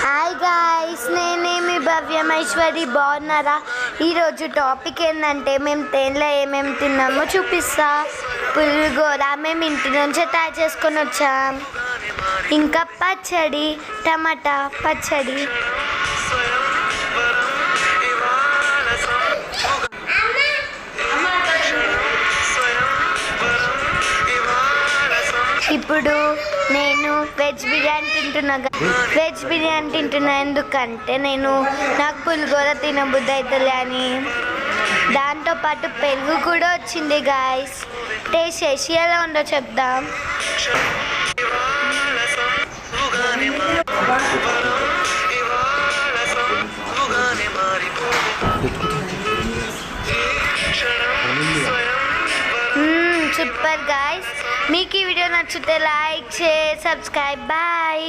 Hi guys, నేనే మీ భవ్యమైశ్వరి. బాగున్నారా? ఈరోజు టాపిక్ ఏంటంటే మేము ట్రైన్లో ఏమేమి తిన్నామో చూపిస్తా. పులిగోర మేము ఇంటి నుంచే తయారు చేసుకొని వచ్చాం. ఇంకా పచ్చడి, టమాటా పచ్చడి. ఇప్పుడు నేను వెజ్ బిర్యానీ తింటున్నా ఎందుకంటే నాకు పులిగోర తినబుద్ధి అవుతుంది అని. దాంతోపాటు పెరుగు కూడా వచ్చింది గాయస్. టేస్ట్ చేసి ఎలా ఉందో చెప్దాం. Super guys. మీకు ఈ వీడియో నచ్చితే లైక్, షేర్, సబ్స్క్రైబ్. బాయ్.